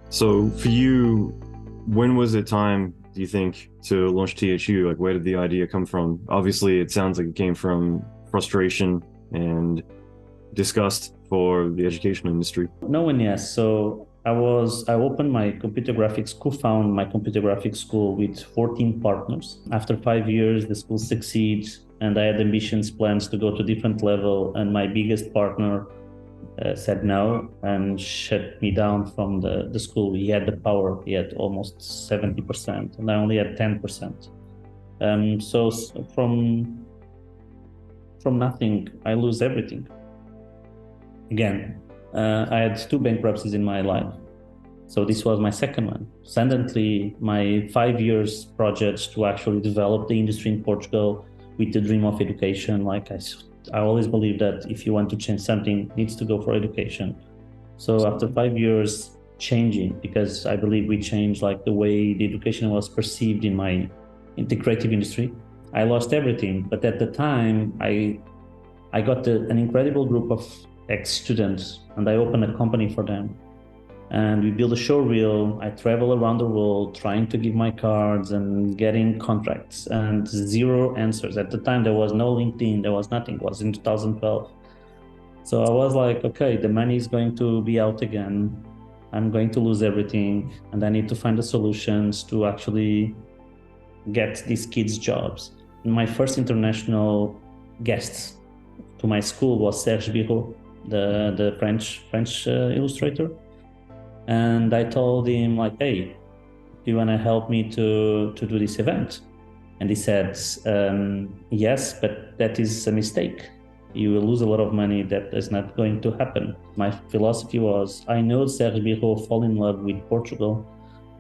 So for you, when was it time, do you think, to launch THU? Like, where did the idea come from? Obviously, it sounds like it came from frustration and disgust for the education industry. No and yes. So I opened my computer graphics, co-found my computer graphics school with 14 partners. After 5 years, the school succeeds, and I had ambitions, plans to go to different level. And my biggest partner said no and shut me down from the school. He had the power. He had almost 70%, and I only had 10%. So from nothing, I lose everything. Again, I had two bankruptcies in my life. So this was my second one. Suddenly, my 5 years project to actually develop the industry in Portugal with the dream of education. I always believe that if you want to change something, it needs to go for education. So after 5 years changing, because I believe we changed like the way the education was perceived in the creative industry, I lost everything. But at the time, I got an incredible group of ex-students, and I opened a company for them. And we built a show reel. I travel around the world trying to give my cards and getting contracts, and zero answers. At the time, there was no LinkedIn, there was nothing. It was in 2012. So I was like, okay, the money is going to be out again. I'm going to lose everything, and I need to find the solutions to actually get these kids jobs. And my first international guests to my school was Serge Biro, the French illustrator. And I told him like, hey, do you want to help me to do this event? And he said, yes, but that is a mistake. You will lose a lot of money. That is not going to happen. My philosophy was, I know Serge Biro fall in love with Portugal.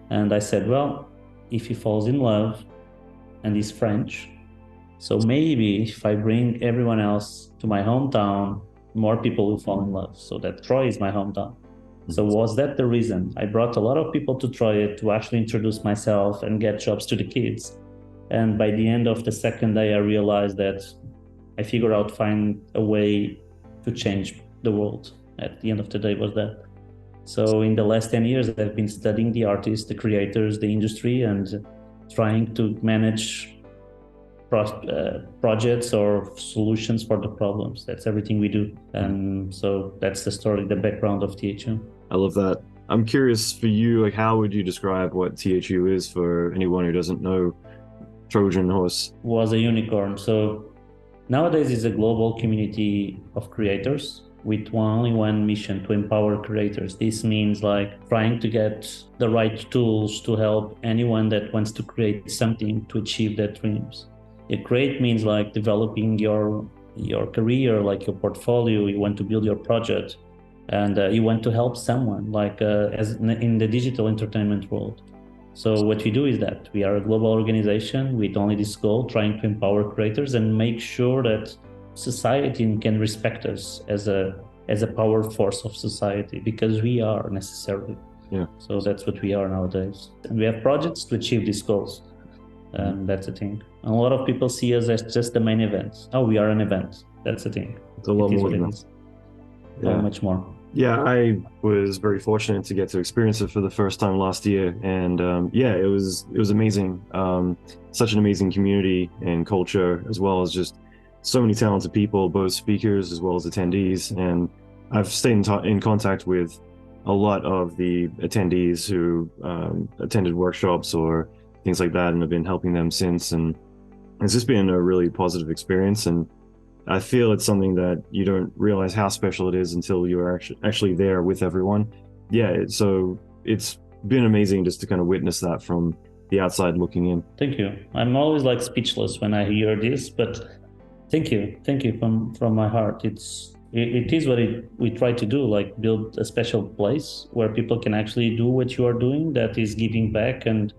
And I said, well, if he falls in love and he's French, so maybe if I bring everyone else to my hometown, more people will fall in love. So that Troy is my hometown. So was that the reason? I brought a lot of people to Troy to actually introduce myself and get jobs to the kids. And by the end of the second day, I realized that I figured out find a way to change the world. At the end of the day was that. So in the last 10 years, I've been studying the artists, the creators, the industry, and trying to manage projects or solutions for the problems. That's everything we do. And so that's the story, the background of THU. I love that. I'm curious for you, like, how would you describe what THU is for anyone who doesn't know Trojan Horse? Was a unicorn. So nowadays it's a global community of creators with only one mission: to empower creators. This means like trying to get the right tools to help anyone that wants to create something to achieve their dreams. Create means like developing your career, like your portfolio. You want to build your project, and you want to help someone, like as in the digital entertainment world. So what we do is that we are a global organization with only this goal, trying to empower creators and make sure that society can respect us as a power force of society, because we are necessarily. Yeah. So that's what we are nowadays, and we have projects to achieve these goals. That's the thing. A lot of people see us as just the main event. Oh, we are an event. That's the thing. It's a lot more than that. Yeah. Much more. Yeah, I was very fortunate to get to experience it for the first time last year, and yeah, it was amazing. Such an amazing community and culture, as well as just so many talented people, both speakers as well as attendees. And I've stayed in contact with a lot of the attendees who attended workshops or things like that, and have been helping them since. And it's just been a really positive experience. And I feel it's something that you don't realize how special it is until you're actually there with everyone. Yeah, so it's been amazing just to kind of witness that from the outside looking in. Thank you. I'm always like speechless when I hear this, but thank you from my heart. It is what we try to do, like build a special place where people can actually do what you are doing, that is giving back and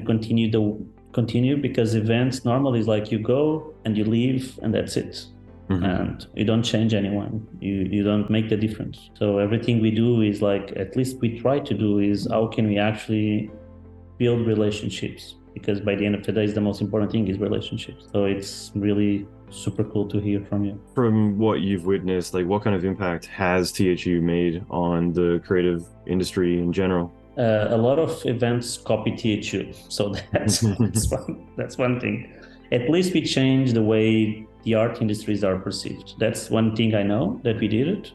continue, because events normally is like you go and you leave and that's it. Mm-hmm. And you don't change anyone. You don't make the difference. So everything we do is like, at least we try to do, is how can we actually build relationships? Because by the end of the day, the most important thing is relationships. So it's really super cool to hear from you. From what you've witnessed, like, what kind of impact has THU made on the creative industry in general? A lot of events copy THU, so that's one thing. At least we changed the way the art industries are perceived. That's one thing I know that we did it.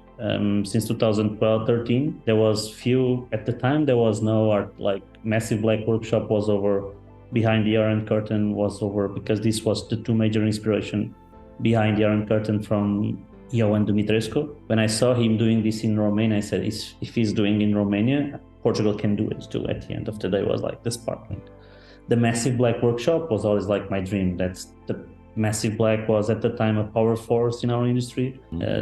Since 2012, 13, there was few, at the time, there was no art, like Massive Black Workshop was over, Behind the Iron Curtain was over, because this was the two major inspiration, Behind the Iron Curtain from Ioan Dumitrescu. When I saw him doing this in Romania, I said, if he's doing in Romania, Portugal can do it too. At the end of the day, was like the sparkling. The Massive Black Workshop was always like my dream. That's the Massive Black was at the time a power force in our industry.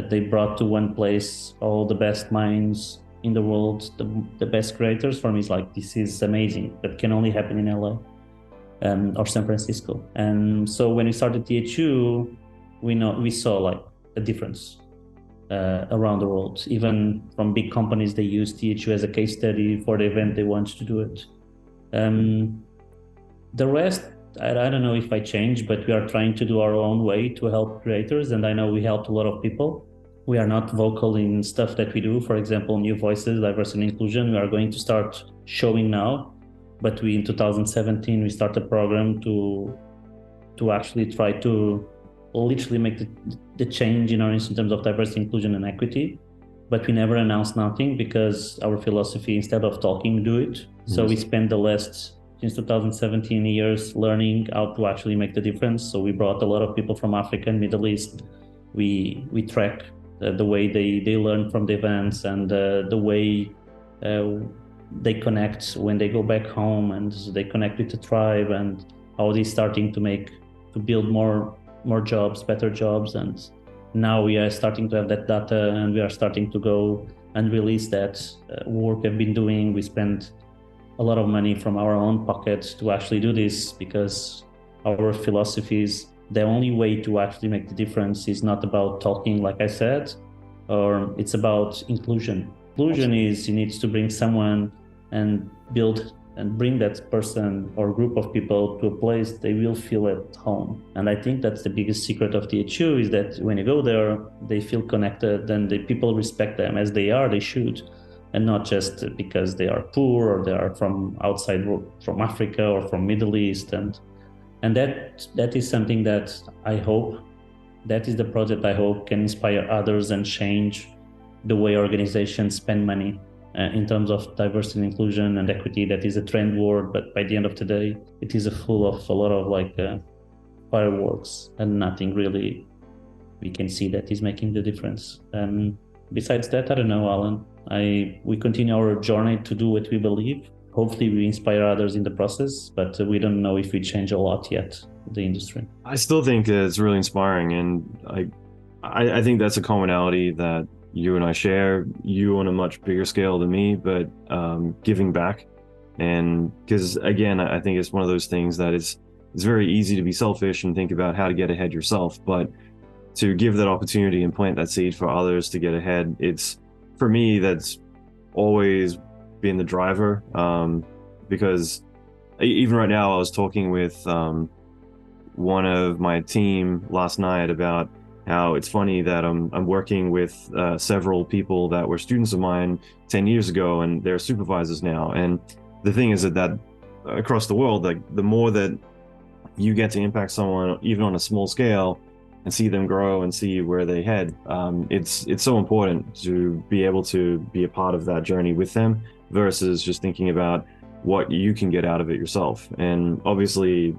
They brought to one place all the best minds in the world, the best creators. For me, it's like, this is amazing. That can only happen in LA or San Francisco. And so when we started THU, we saw like a difference around the world. Even from big companies, they use THU as a case study for the event they want to do it. The rest, I don't know if I change, but we are trying to do our own way to help creators. And I know we helped a lot of people. We are not vocal in stuff that we do. For example, New Voices, Diversity and Inclusion, we are going to start showing now. But in 2017, we started a program to actually try to literally make the change in our in terms of diversity, inclusion, and equity. But we never announced nothing, because our philosophy, instead of talking, do it. Yes. So we spent the last, since 2017 years, learning how to actually make the difference. So we brought a lot of people from Africa and Middle East. We track the way they learn from the events, and the way they connect when they go back home, and they connect with the tribe, and how they're starting to build more jobs, better jobs. And now we are starting to have that data, and we are starting to go and release that work I've been doing. We spend a lot of money from our own pocket to actually do this, because our philosophy is the only way to actually make the difference is not about talking, like I said, or it's about inclusion. Inclusion is you need to bring someone and build and bring that person or group of people to a place they will feel at home. And I think that's the biggest secret of THU, is that when you go there, they feel connected, and the people respect them as they are, they should, and not just because they are poor or they are from outside, from Africa or from Middle East. And that is something that I hope, that is the project I hope can inspire others and change the way organizations spend money in terms of diversity and inclusion and equity. That is a trend word, but by the end of the day, it is full of a lot of fireworks and nothing really we can see that is making the difference. Besides that, I don't know, Allan. We continue our journey to do what we believe. Hopefully we inspire others in the process, but we don't know if we change a lot yet, the industry. I still think it's really inspiring, and I think that's a commonality that you and I share, you on a much bigger scale than me, but giving back. And because again, I think it's one of those things that it's very easy to be selfish and think about how to get ahead yourself, but to give that opportunity and plant that seed for others to get ahead, it's, for me, that's always been the driver. Because even right now, I was talking with one of my team last night about how it's funny that I'm working with several people that were students of mine 10 years ago, and they're supervisors now. And the thing is that across the world, like, the more that you get to impact someone, even on a small scale, and see them grow and see where they head, it's so important to be able to be a part of that journey with them, versus just thinking about what you can get out of it yourself. And obviously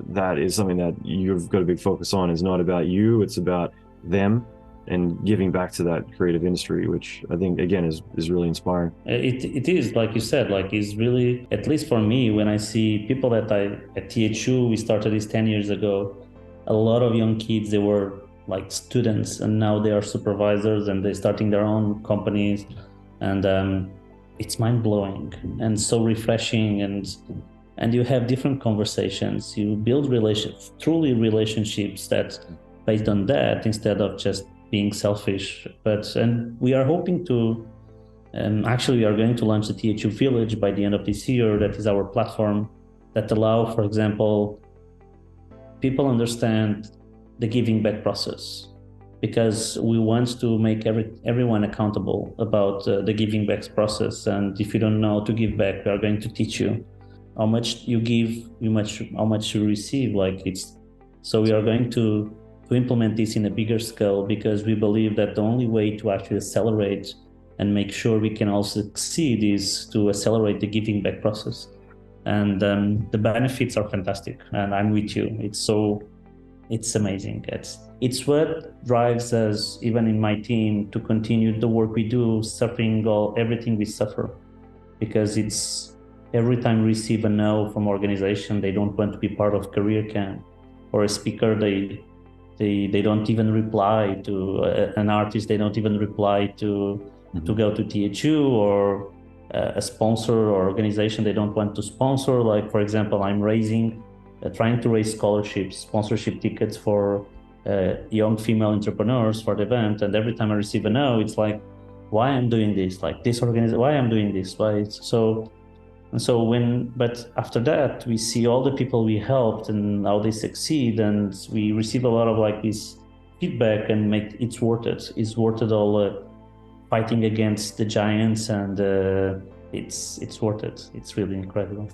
that is something that you've got a big focus on. Is not about you, it's about them and giving back to that creative industry, which I think again is really inspiring. It is, like you said, like, is really, at least for me, when I see people that at THU, we started this 10 years ago, a lot of young kids, they were like students, and now they are supervisors and they're starting their own companies, and it's mind-blowing and so refreshing. And you have different conversations, you build truly relationships that based on that, instead of just being selfish. And we are hoping to, actually we are going to launch the THU Village by the end of this year. That is our platform that allow, for example, people understand the giving back process. because we want to make everyone accountable about the giving back process. And if you don't know how to give back, we are going to teach you. How much you give, how much you receive. So we are going to implement this in a bigger scale, because we believe that the only way to actually accelerate and make sure we can also succeed is to accelerate the giving back process. And the benefits are fantastic, and I'm with you. It's amazing. It's what drives us, even in my team, to continue the work we do, suffering everything we suffer, because it's every time we receive a no from organization, they don't want to be part of career camp, or a speaker, they don't even reply to an artist, they don't even reply to go to THU, or a sponsor or organization they don't want to sponsor. Like, for example, I'm trying to raise scholarships, sponsorship tickets for young female entrepreneurs for the event, and every time I receive a no, it's like, why I'm doing this? Like, this organization, why I'm doing this? Why? But after that, we see all the people we helped and how they succeed, and we receive a lot of this feedback, and it's worth it. It's worth it all, fighting against the giants, and it's worth it. It's really incredible.